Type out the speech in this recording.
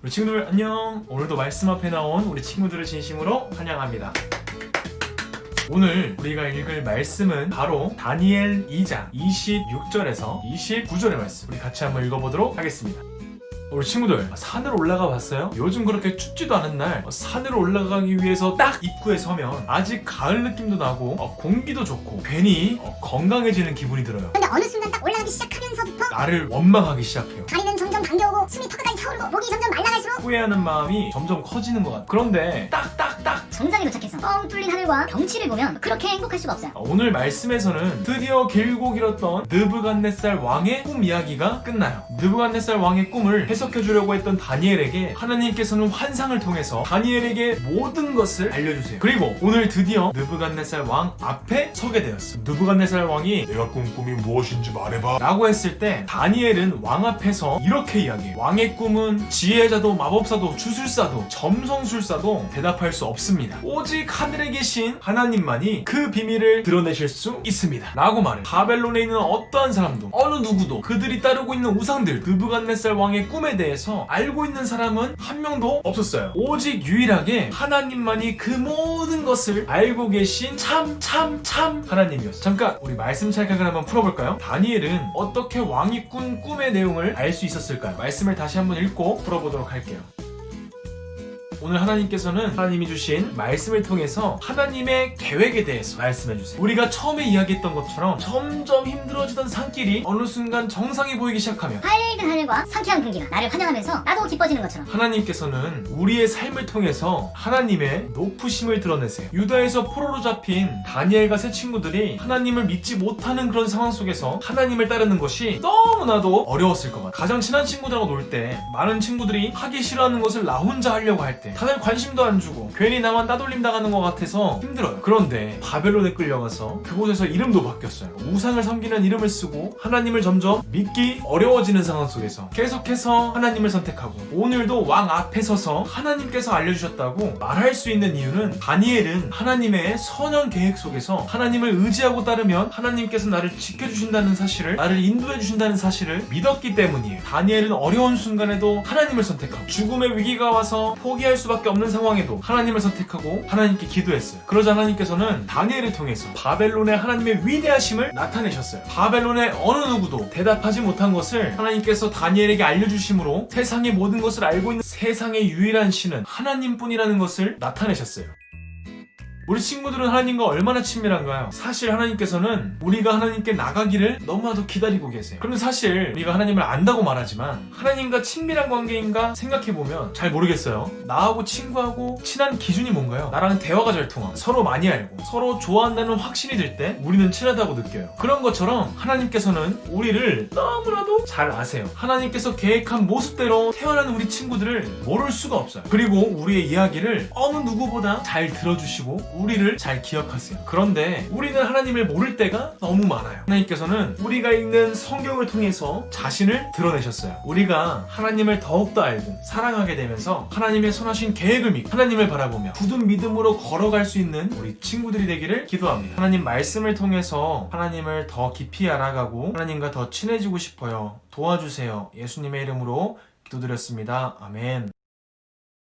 우리 친구들 안녕. 오늘도 말씀 앞에 나온 우리 친구들을 진심으로 환영합니다. 오늘 우리가 읽을 말씀은 바로 다니엘 2장 26절에서 29절의 말씀, 우리 같이 한번 읽어보도록 하겠습니다. 우리 친구들, 산으로 올라가 봤어요? 요즘 그렇게 춥지도 않은 날 산으로 올라가기 위해서 딱 입구에 서면 아직 가을 느낌도 나고 공기도 좋고 괜히 건강해지는 기분이 들어요. 근데 어느 순간 딱 올라가기 시작하면서부터 나를 원망하기 시작해요. 다리는 점점 당겨오고 숨이 턱까지 차오르고 목이 점점 말라갈수록 후회하는 마음이 점점 커지는 것 같아요. 그런데 딱딱딱 정상에 도착해서 뻥 뚫린 하늘과 경치를 보면 그렇게 행복할 수가 없어요. 오늘 말씀에서는 드디어 길고 길었던 느부갓네살 왕의 꿈 이야기가 끝나요. 느부갓네살 왕의 꿈을 해석해주려고 했던 다니엘에게 하나님께서는 환상을 통해서 다니엘에게 모든 것을 알려주세요. 그리고 오늘 드디어 느부갓네살 왕 앞에 서게 되었어요. 느부갓네살 왕이 내가 꾼 꿈이 무엇인지 말해봐. 라고 했을 때 다니엘은 왕 앞에서 이렇게 이야기해요. 왕의 꿈은 지혜자도 마법사도 주술사도 점성술사도 대답할 수 없습니다. 오직 하늘에 계신 하나님만이 그 비밀을 드러내실 수 있습니다 라고 말해요. 바벨론에 있는 어떠한 사람도 어느 누구도 그들이 따르고 있는 우상들 느부갓네살 왕의 꿈에 대해서 알고 있는 사람은 한 명도 없었어요. 오직 유일하게 하나님만이 그 모든 것을 알고 계신 참 하나님이었어요. 잠깐 우리 말씀 찰칵을 한번 풀어볼까요? 다니엘은 어떻게 왕이 꾼 꿈의 내용을 알 수 있었을까요? 말씀을 다시 한번 읽고 풀어보도록 할게요. 오늘 하나님께서는 하나님이 주신 말씀을 통해서 하나님의 계획에 대해서 말씀해주세요. 우리가 처음에 이야기했던 것처럼 점점 힘들어지던 산길이 어느 순간 정상이 보이기 시작하며 밝은 하늘과 상쾌한 공기가 나를 환영하면서 나도 기뻐지는 것처럼 하나님께서는 우리의 삶을 통해서 하나님의 높으심을 드러내세요. 유다에서 포로로 잡힌 다니엘과 세 친구들이 하나님을 믿지 못하는 그런 상황 속에서 하나님을 따르는 것이 너무나도 어려웠을 것 같아요. 가장 친한 친구들하고 놀 때 많은 친구들이 하기 싫어하는 것을 나 혼자 하려고 할 때 다들 관심도 안 주고 괜히 나만 따돌림 당하는 것 같아서 힘들어요. 그런데 바벨론에 끌려가서 그곳에서 이름도 바뀌었어요. 우상을 섬기는 이름을 쓰고 하나님을 점점 믿기 어려워지는 상황 속에서 계속해서 하나님을 선택하고 오늘도 왕 앞에 서서 하나님께서 알려주셨다고 말할 수 있는 이유는 다니엘은 하나님의 선한 계획 속에서 하나님을 의지하고 따르면 하나님께서 나를 지켜주신다는 사실을, 나를 인도해 주신다는 사실을 믿었기 때문이에요. 다니엘은 어려운 순간에도 하나님을 선택하고 죽음의 위기가 와서 포기할 수밖에 없는 상황에도 하나님을 선택하고 하나님께 기도했어요. 그러자 하나님께서는 다니엘을 통해서 바벨론의 하나님의 위대하심을 나타내셨어요. 바벨론의 어느 누구도 대답하지 못한 것을 하나님께서 다니엘에게 알려주심으로 세상의 모든 것을 알고 있는 세상의 유일한 신은 하나님뿐이라는 것을 나타내셨어요. 우리 친구들은 하나님과 얼마나 친밀한가요? 사실 하나님께서는 우리가 하나님께 나가기를 너무나도 기다리고 계세요. 그런데 사실 우리가 하나님을 안다고 말하지만 하나님과 친밀한 관계인가 생각해보면 잘 모르겠어요. 나하고 친구하고 친한 기준이 뭔가요? 나랑 대화가 잘 통하고 서로 많이 알고 서로 좋아한다는 확신이 들 때 우리는 친하다고 느껴요. 그런 것처럼 하나님께서는 우리를 너무나도 잘 아세요. 하나님께서 계획한 모습대로 태어난 우리 친구들을 모를 수가 없어요. 그리고 우리의 이야기를 어느 누구보다 잘 들어주시고 우리를 잘 기억하세요. 그런데 우리는 하나님을 모를 때가 너무 많아요. 하나님께서는 우리가 읽는 성경을 통해서 자신을 드러내셨어요. 우리가 하나님을 더욱더 알고 사랑하게 되면서 하나님의 선하신 계획을 믿고 하나님을 바라보며 굳은 믿음으로 걸어갈 수 있는 우리 친구들이 되기를 기도합니다. 하나님 말씀을 통해서 하나님을 더 깊이 알아가고 하나님과 더 친해지고 싶어요. 도와주세요. 예수님의 이름으로 기도드렸습니다. 아멘.